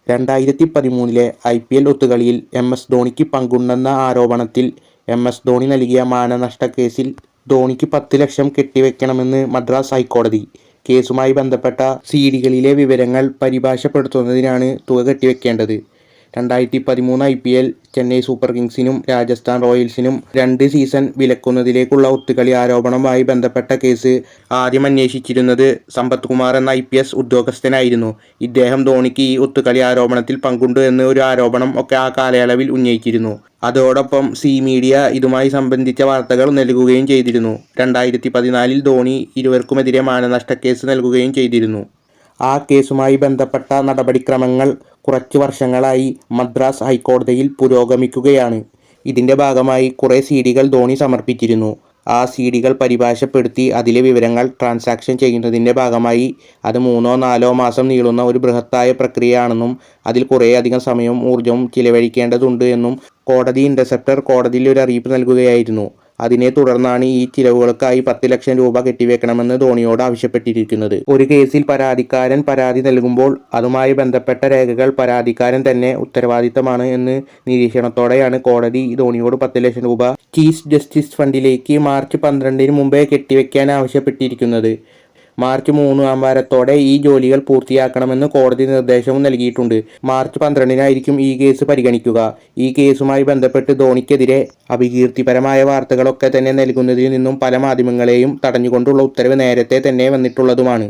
2013 IPL ഒത്തുകളിയിൽ എം.എസ്. ധോണിക്ക് പങ്കുണ്ടെന്ന ആരോപണത്തിൽ എം.എസ്. ധോണി നൽകിയ മാനനഷ്ടക്കേസിൽ ധോണിക്ക് 10 ലക്ഷം കെട്ടിവെക്കണമെന്ന് മദ്രാസ് ഹൈക്കോടതി. കേസുമായി ബന്ധപ്പെട്ട സിഡികളിലെ വിവരങ്ങൾ പരിഭാഷപ്പെടുത്തുന്നതിനാണ് തുക കെട്ടിവെക്കേണ്ടത്. 2013 IPL ചെന്നൈ സൂപ്പർ കിങ്സിനും രാജസ്ഥാൻ റോയൽസിനും 2 സീസൺ വിലക്കുന്നതിലേക്കുള്ള ഒത്തുകളി ആരോപണവുമായി ബന്ധപ്പെട്ട കേസ് ആദ്യം അന്വേഷിച്ചിരുന്നത് സമ്പത്ത് കുമാർ എന്ന IPS ഉദ്യോഗസ്ഥനായിരുന്നു. ഇദ്ദേഹം ധോണിക്ക് ഈ ഒത്തുകളി ആരോപണത്തിൽ പങ്കുണ്ട് എന്ന് ഒരു ആരോപണം ഒക്കെ ആ കാലയളവിൽ ഉന്നയിച്ചിരുന്നു. അതോടൊപ്പം സി മീഡിയ ഇതുമായി സംബന്ധിച്ച വാർത്തകൾ നൽകുകയും ചെയ്തിരുന്നു. 2014 ധോണി ഇരുവർക്കുമെതിരെ മാനനഷ്ടക്കേസ് നൽകുകയും ചെയ്തിരുന്നു. ആ കേസുമായി ബന്ധപ്പെട്ട നടപടിക്രമങ്ങൾ കുറച്ച് വർഷങ്ങളായി മദ്രാസ് ഹൈക്കോടതിയിൽ പുരോഗമിക്കുകയാണ്. ഇതിൻ്റെ ഭാഗമായി കുറേ സിഡികൾ ധോണി സമർപ്പിച്ചിരുന്നു. ആ സിഡികൾ പരിഭാഷപ്പെടുത്തി അതിലെ വിവരങ്ങൾ ട്രാൻസാക്ഷൻ ചെയ്യുന്നതിൻ്റെ ഭാഗമായി അത് 3-4 മാസം നീളുന്ന ഒരു ബൃഹത്തായ പ്രക്രിയയാണെന്നും അതിൽ കുറേയധികം സമയവും ഊർജ്ജവും ചിലവഴിക്കേണ്ടതുണ്ട് എന്നും കോടതി ഇൻ്റർസെപ്റ്റർ കോടതിയിൽ ഒരു അറിയിപ്പ് നൽകുകയായിരുന്നു. അതിനെ തുടർന്നാണ് ഈ ചിലവുകൾക്കായി 10 ലക്ഷം രൂപ കെട്ടിവെക്കണമെന്ന് ധോണിയോട് ആവശ്യപ്പെട്ടിരിക്കുന്നത്. ഒരു കേസിൽ പരാതിക്കാരൻ പരാതി നൽകുമ്പോൾ അതുമായി ബന്ധപ്പെട്ട രേഖകൾ പരാതിക്കാരൻ തന്നെ ഉത്തരവാദിത്തമാണ് എന്ന നിരീക്ഷണത്തോടെയാണ് കോടതി ധോണിയോട് 10 ലക്ഷം രൂപ ചീഫ് ജസ്റ്റിസ് ഫണ്ടിലേക്ക് മാർച്ച് 12 മുമ്പേ കെട്ടിവെക്കാൻ ആവശ്യപ്പെട്ടിരിക്കുന്നത്. മാർച്ച് 3 വാരത്തോടെ ഈ ജോലികൾ പൂർത്തിയാക്കണമെന്ന് കോടതി നിർദ്ദേശവും നൽകിയിട്ടുണ്ട്. മാർച്ച് 12 ഈ കേസ് പരിഗണിക്കുക. ഈ കേസുമായി ബന്ധപ്പെട്ട് ധോണിക്കെതിരെ അപകീർത്തിപരമായ വാർത്തകളൊക്കെ തന്നെ നൽകുന്നതിൽ നിന്നും പല മാധ്യമങ്ങളെയും തടഞ്ഞുകൊണ്ടുള്ള ഉത്തരവ് നേരത്തെ തന്നെ വന്നിട്ടുള്ളതുമാണ്.